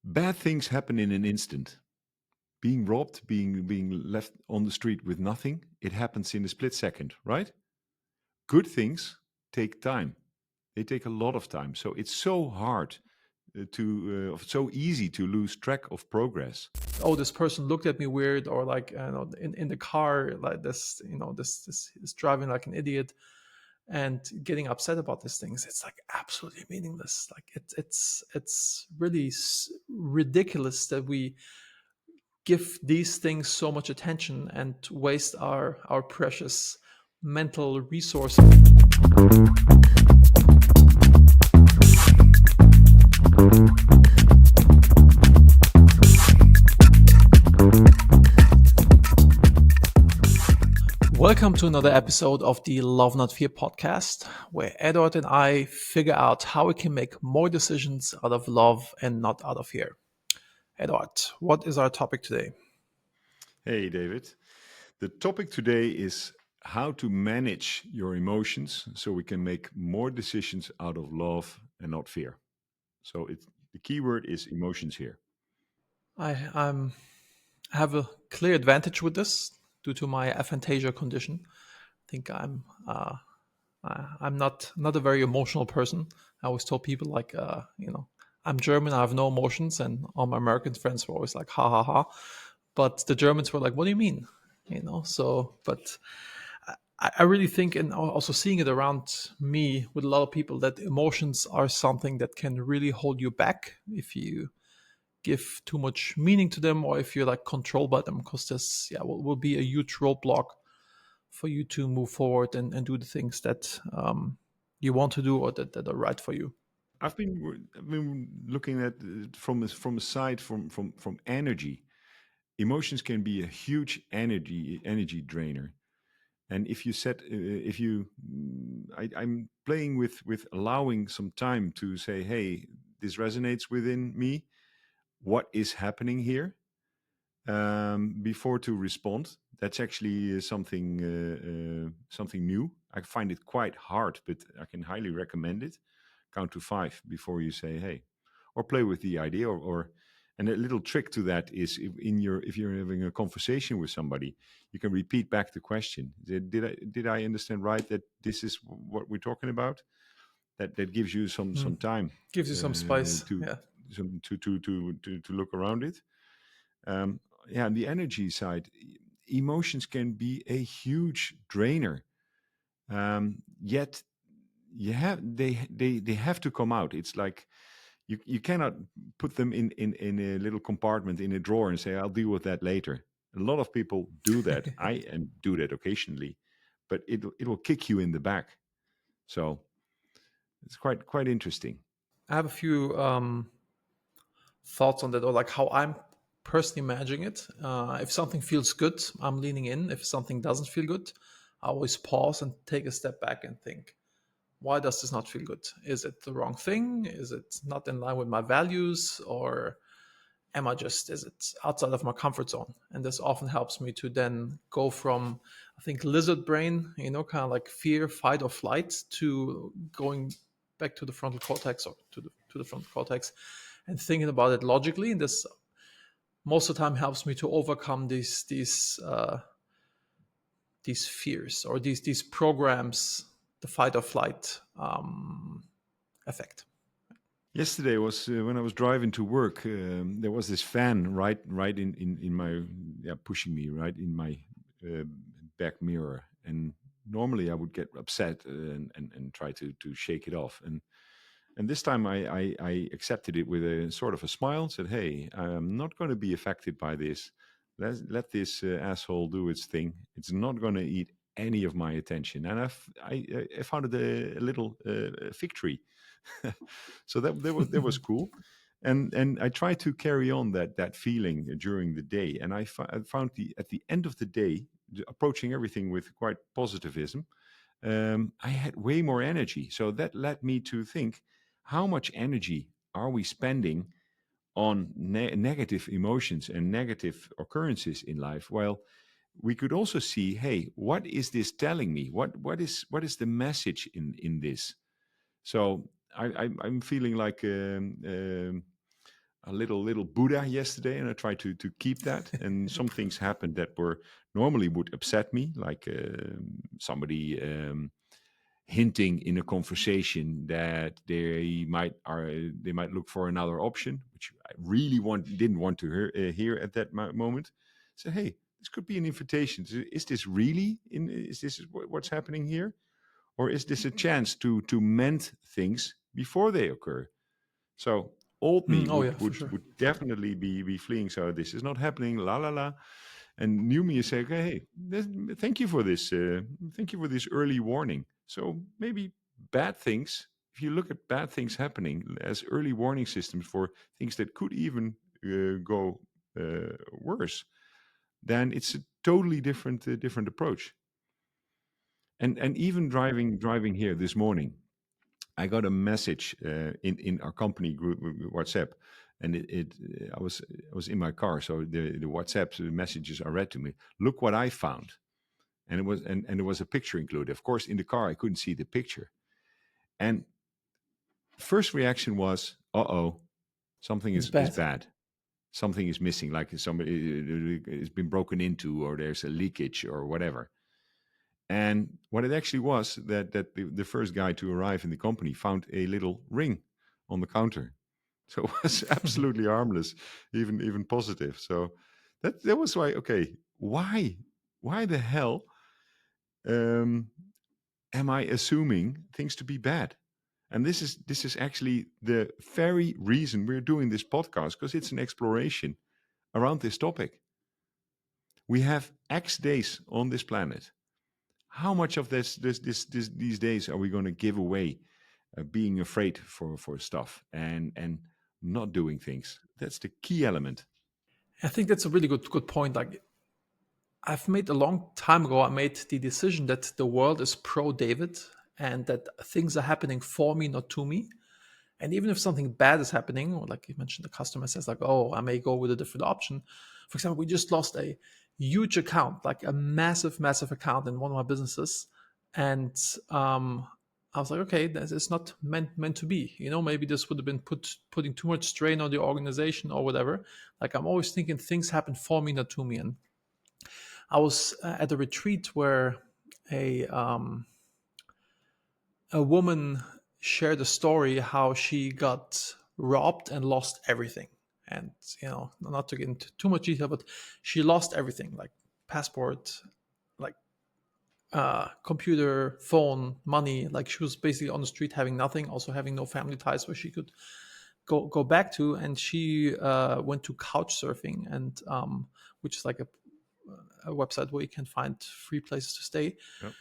Bad things happen in an instant. Being robbed, being left on the street with nothing, it happens in a split second, right? Good things take time. They take a lot of time. So it's so hard so easy to lose track of progress. Oh, this person looked at me weird, or like, in the car, like this, this is driving like an idiot, and getting upset about these things. It's like absolutely meaningless. Like it's really ridiculous that we give these things so much attention and waste our precious mental resources. Welcome to another episode of the Love Not Fear podcast, where Edward and I figure out how we can make more decisions out of love and not out of fear. Edward, what is our topic today? Hey, David. The topic today is how to manage your emotions so we can make more decisions out of love and not fear. So the key word is emotions here. I have a clear advantage with this due to my aphantasia condition. I think I'm not a very emotional person. I always tell people like, I'm German. I have no emotions, and all my American friends were always like, ha ha ha. But the Germans were like, what do you mean? So, but I really think, and also seeing it around me with a lot of people, that emotions are something that can really hold you back if you give too much meaning to them, or if you're like controlled by them, because this will be a huge roadblock for you to move forward and do the things that you want to do, or that are right for you. I've been looking at it from a side from energy. Emotions can be a huge energy drainer. And if you set if you I'm playing with allowing some time to say, hey, this resonates within me. What is happening here? Before to respond. That's actually something new. I find it quite hard, but I can highly recommend it. Count to 5 before you say hey, or play with the idea, or and a little trick to that is if you're having a conversation with somebody, you can repeat back the question. Did I understand right that this is what we're talking about? That gives you some time Gives you some spice. to Yeah. to look around it. um, yeah, on the energy side, emotions can be a huge drainer. Yet they have to come out. It's like you cannot put them in a little compartment in a drawer and say, I'll deal with that later. A lot of people do that. I and do that occasionally, but it will kick you in the back. So it's quite interesting. I have a few thoughts on that, or like how I'm personally managing it. If something feels good, I'm leaning in. If something doesn't feel good, I always pause and take a step back and think, why does this not feel good? Is it the wrong thing? Is it not in line with my values? Or is it outside of my comfort zone? And this often helps me to then go from, I think, lizard brain, kind of like fear, fight, or flight, to going back to the frontal cortex, or to the frontal cortex, and thinking about it logically. And this most of the time helps me to overcome these fears, or these programs, the fight or flight effect. Yesterday was when I was driving to work. There was this fan right in my pushing me right in my uh, back mirror, and normally I would get upset and try to shake it off. And this time I accepted it with a sort of a smile. Said, "Hey, I'm not going to be affected by this. Let this asshole do its thing. It's not going to eat any of my attention." And I found it a little victory. So that was cool. And I tried to carry on that feeling during the day. And I found at the end of the day, approaching everything with quite positivism, I had way more energy. So that led me to think, how much energy are we spending on negative emotions and negative occurrences in life? Well, we could also see, hey, what is this telling me? What is the message in this? So I'm feeling like little Buddha yesterday, and I tried to keep that. And some things happened that were normally would upset me, like somebody hinting in a conversation that they might look for another option, which I really didn't want to hear at that moment. So hey, this could be an invitation. Is this really in? Is this what's happening here, or is this a chance to mend things before they occur? So old me Oh would yeah, for would sure. would definitely be fleeing. So this is not happening. La la la. And new me is saying, okay, hey, thank you for this. Thank you for this early warning. So maybe bad things. If you look at bad things happening as early warning systems for things that could even go worse, then it's a totally different approach. And even driving here this morning, I got a message in our company group WhatsApp, and I was in my car, so the WhatsApp messages are read to me. Look what I found, and there was a picture included. Of course, in the car I couldn't see the picture, and first reaction was, "Uh oh, something It's is bad. bad. Something is missing, like somebody has been broken into, or there's a leakage, or whatever." And what it actually was, that the first guy to arrive in the company found a little ring on the counter. So it was absolutely harmless, even positive. So that was why, okay, why the hell um, am I assuming things to be bad? And this is actually the very reason we're doing this podcast, because it's an exploration around this topic. We have X days on this planet. How much of these days are we going to give away being afraid for stuff and not doing things? That's the key element. I think that's a really good point. Like I've made a long time ago, I made the decision that the world is pro David and that things are happening for me, not to me. And even if something bad is happening, or like you mentioned, the customer says like, "Oh, I may go with a different option." For example, we just lost a huge account, like a massive account in one of my businesses, and I was like, "Okay, this is not meant to be." Maybe this would have been putting too much strain on the organization or whatever. Like I'm always thinking things happen for me, not to me. And I was at a retreat where a um, a woman shared a story how she got robbed and lost everything. And not to get into too much detail, but she lost everything, like passport, like computer, phone, money. Like she was basically on the street having nothing, also having no family ties where she could go back to. And she went to couch surfing, and which is like a website where you can find free places to stay. Yep.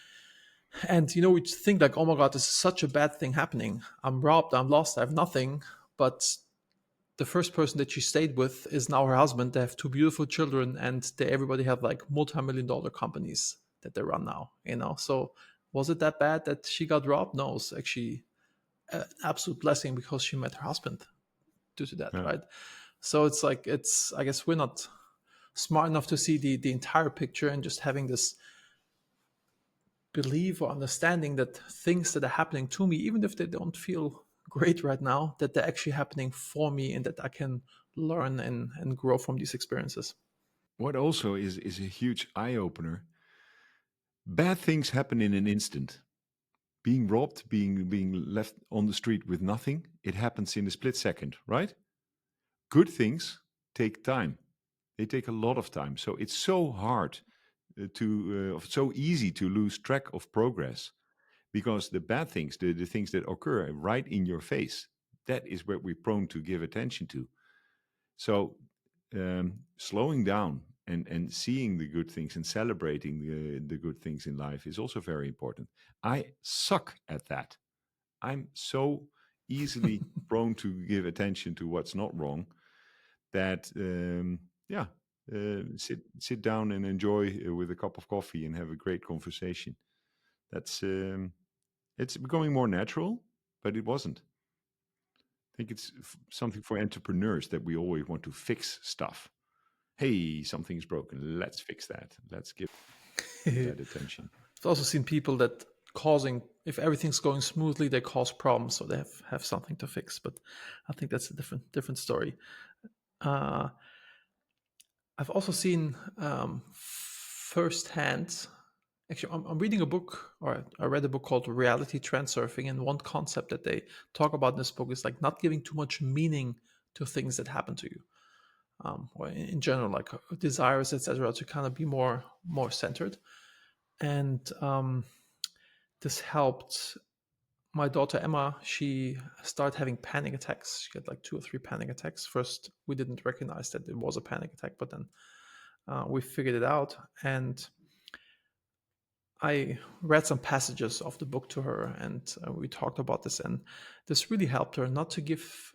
And we think like, oh my god, this is such a bad thing happening. I'm robbed, I'm lost, I have nothing. But the first person that she stayed with is now her husband. They have two beautiful children, and everybody have like multi-million-dollar companies that they run now. So was it that bad that she got robbed? No, it's actually an absolute blessing because she met her husband due to that, Yeah. right? So it's like I guess we're not smart enough to see the entire picture, and just having this belief or understanding that things that are happening to me, even if they don't feel great right now, that they're actually happening for me and that I can learn and grow from these experiences. What also is a huge eye opener. Bad things happen in an instant. Being robbed, being left on the street with nothing, it happens in a split second, right? Good things take time. They take a lot of time. So it's so hard so easy to lose track of progress, because the bad things, the things that occur right in your face, that is what we're prone to give attention to. So slowing down and seeing the good things and celebrating the good things in life is also very important. I suck at that. I'm so easily prone to give attention to what's not wrong that yeah, sit down and enjoy with a cup of coffee and have a great conversation. That's it's becoming more natural, but it wasn't. I think it's something for entrepreneurs that we always want to fix stuff. Hey, something's broken. Let's fix that. Let's give I've that attention. also seen people that causing, if everything's going smoothly, they cause problems, so they have something to fix. But I think that's a different story. Uh, I've also seen firsthand. Actually, I'm reading a book, or I read a book called Reality Transurfing, and one concept that they talk about in this book is like not giving too much meaning to things that happen to you, or in general, like desires, etc., to kind of be more centered. And this helped my daughter Emma. She started having panic attacks. She had like 2 or 3 panic attacks. First, we didn't recognize that it was a panic attack, but then we figured it out. And I read some passages of the book to her, and we talked about this. And this really helped her not to give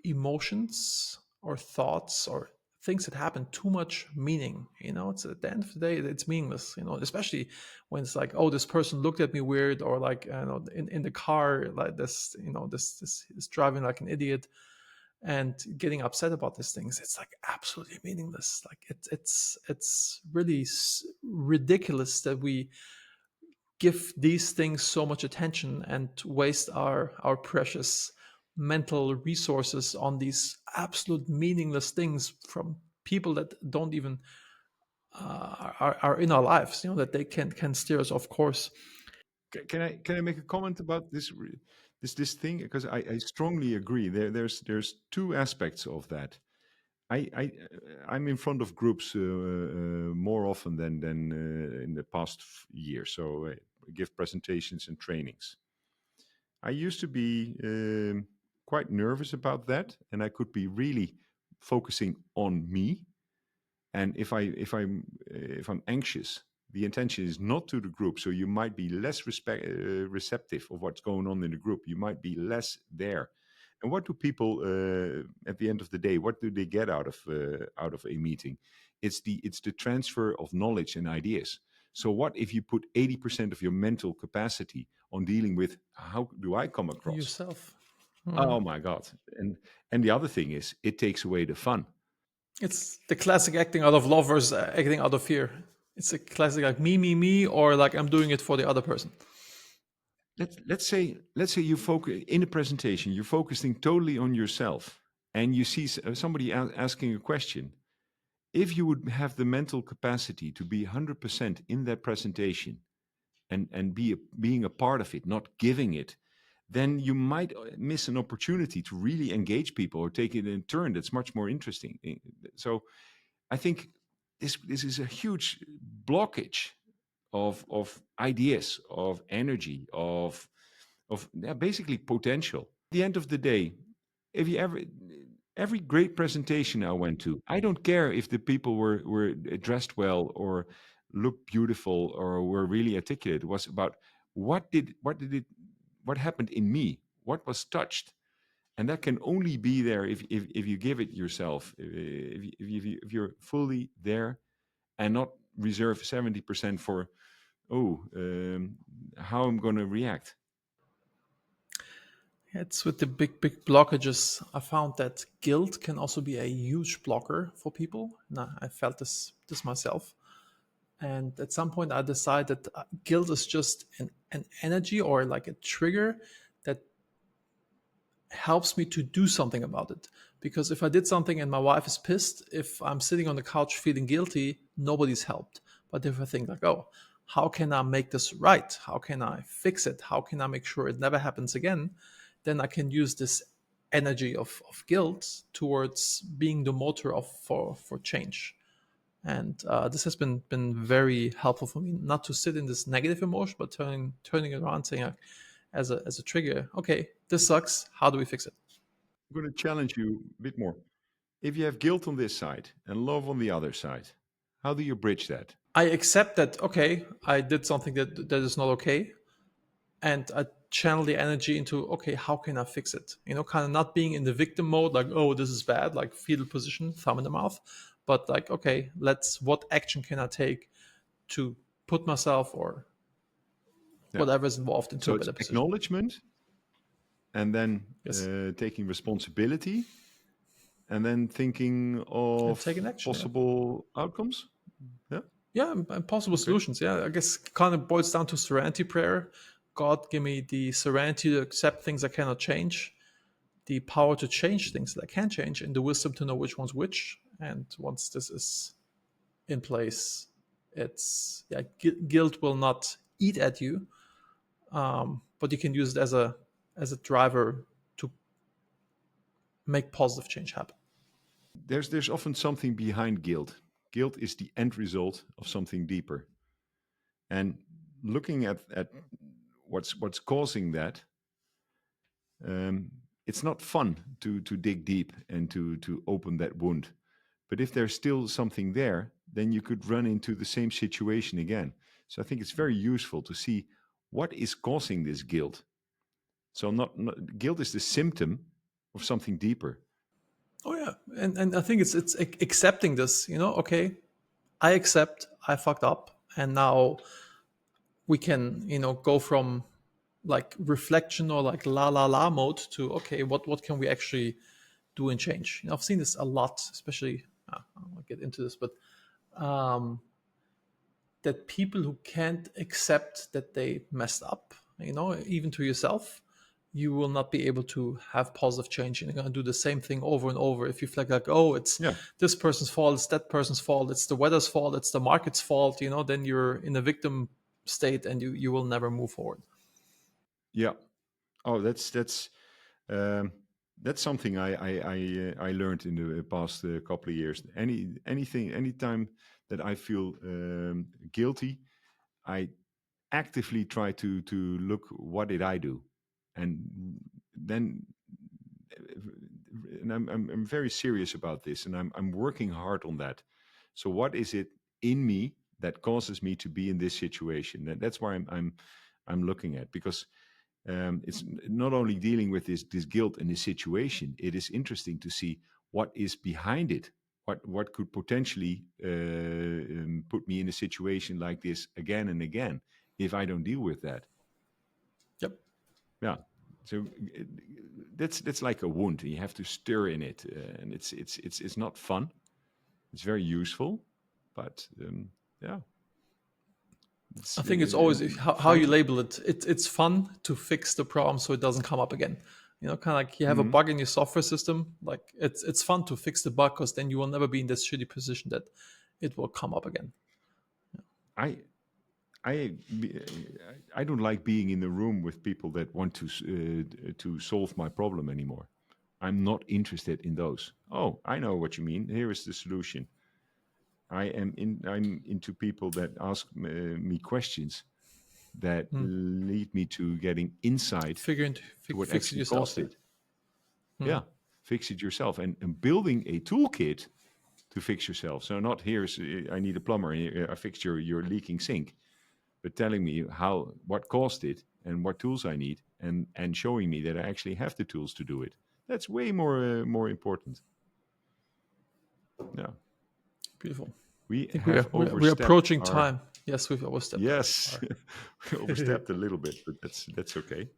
emotions or thoughts or things that happen too much meaning. It's at the end of the day, it's meaningless. Especially when it's like, oh, this person looked at me weird, or like, in the car, like this, this is driving like an idiot, and getting upset about these things. It's like absolutely meaningless. Like it's really ridiculous that we give these things so much attention and waste our precious mental resources on these absolute meaningless things from people that don't even are in our lives, that they can steer us off course. Can I make a comment about this thing? Because I strongly agree. There's two aspects of that. I'm in front of groups more often than in the past year. So I give presentations and trainings. I used to be quite nervous about that, and I could be really focusing on me. And if I'm anxious, the intention is not to the group. So you might be less receptive of what's going on in the group. You might be less there. And what do people at the end of the day? What do they get out of a meeting? It's the transfer of knowledge and ideas. So what if you put 80% of your mental capacity on dealing with how do I come across? Yourself. Oh my God! And the other thing is, it takes away the fun. It's the classic acting out of love versus acting out of fear. It's a classic, like me, or like I'm doing it for the other person. Let's say you focus in a presentation. You're focusing totally on yourself, and you see somebody asking a question. If you would have the mental capacity to be 100% in that presentation and being a part of it, not giving it, then you might miss an opportunity to really engage people or take it in a turn that's much more interesting. So I think this is a huge blockage of ideas, of energy, of basically potential. At the end of the day, if you ever every great presentation I went to, I don't care if the people were dressed well or looked beautiful or were really articulate. It was about what happened in me, what was touched, and that can only be there if you give it yourself, if you're fully there and not reserve 70% for how I'm going to react. It's with the big blockages. I found that guilt can also be a huge blocker for people. Now, I felt this myself. And at some point, I decided guilt is just an energy or like a trigger that helps me to do something about it. Because if I did something and my wife is pissed, if I'm sitting on the couch feeling guilty, nobody's helped. But if I think like, oh, how can I make this right? How can I fix it? How can I make sure it never happens again? Then I can use this energy of guilt towards being the motor for change. And this has been very helpful for me, not to sit in this negative emotion, but turning it around, saying like, as a trigger, okay, this sucks. How do we fix it? I'm going to challenge you a bit more. If you have guilt on this side and love on the other side, how do you bridge that? I accept that, okay, I did something that is not okay, and I channel the energy into, okay, how can I fix it? Kind of not being in the victim mode, like, oh, this is bad, like fetal position, thumb in the mouth, but like, okay, what action can I take to put myself or Yeah. whatever is involved into So a it's better position? acknowledgement and then Yes, taking responsibility and then thinking and take an of action. Yeah. possible outcomes. Yeah. Yeah, and possible Okay. solutions. Yeah, I guess kind of boils down to serenity prayer. God, give me the serenity to accept things I cannot change, the power to change things that can change, and the wisdom to know which one's which. And once this is in place, it's guilt will not eat at you, but you can use it as a driver to make positive change happen. There's often something behind guilt. Guilt is the end result of something deeper. And looking at what's causing that, um, it's not fun to dig deep and to open that wound. But if there's still something there, then you could run into the same situation again. So I think it's very useful to see what is causing this guilt. So not guilt is the symptom of something deeper. Oh yeah, and I think it's accepting this. Okay, I accept I fucked up, and now we can go from like reflection or like la la la mode to, okay, what can we actually do and change. I've seen this a lot, especially I won't get into this, but um, that people who can't accept that they messed up, even to yourself, you will not be able to have positive change. And you're going to do the same thing over and over. If you feel like, oh, it's Yeah, this person's fault, it's that person's fault, it's the weather's fault, it's the market's fault, then you're in a victim state, and you will never move forward. yeah. Oh, um, that's something I learned in the past couple of years. Anytime that I feel guilty, I actively try to look what did I do, and then and I'm very serious about this, and I'm working hard on that. So what is it in me that causes me to be in this situation? That's why I'm looking at, because it's not only dealing with this guilt and this situation. It is interesting to see what is behind it. What could potentially put me in a situation like this again and again if I don't deal with that. Yep. Yeah. So that's like a wound, and you have to stir in it, and it's not fun. It's very useful, but yeah, it's I think it's always how you fighting. label it. It's fun to fix the problem so it doesn't come up again. Kind of like you have a Mhm. bug in your software system. Like it's fun to fix the bug, because then you will never be in this shitty position that it will come up again. I I I don't like being in a room with people that want to solve my problem anymore. I'm not interested in those. Oh, I know what you mean. Here is the solution. I'm into people that ask me questions that Hmm. lead me to getting insight to what Fix it actually yourself. caused Yeah. it. Hmm. Yeah, fix it yourself, and building a toolkit to fix yourself. So not here's I need a plumber. I fixed your leaking sink, but telling me what caused it and what tools I need, and showing me that I actually have the tools to do it. That's way more important. Yeah, Beautiful. we I think have we're overstepped approaching our. time. Yes, we've overstepped Yes, our. we overstepped a little bit, but that's okay.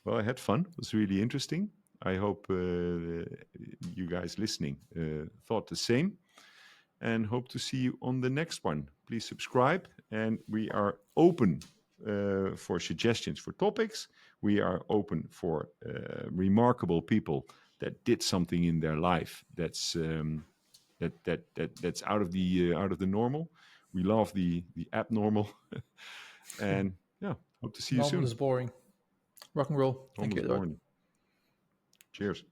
Well, I had fun. It was really interesting. I hope you guys listening thought the same, and hope to see you on the next one. Please subscribe, and we are open for suggestions for topics. We are open for remarkable people that did something in their life that's out of the normal. We love the abnormal, and yeah, hope to see you Normal soon. is boring. Rock and roll. Thank Normal you, is Edward. boring. Cheers.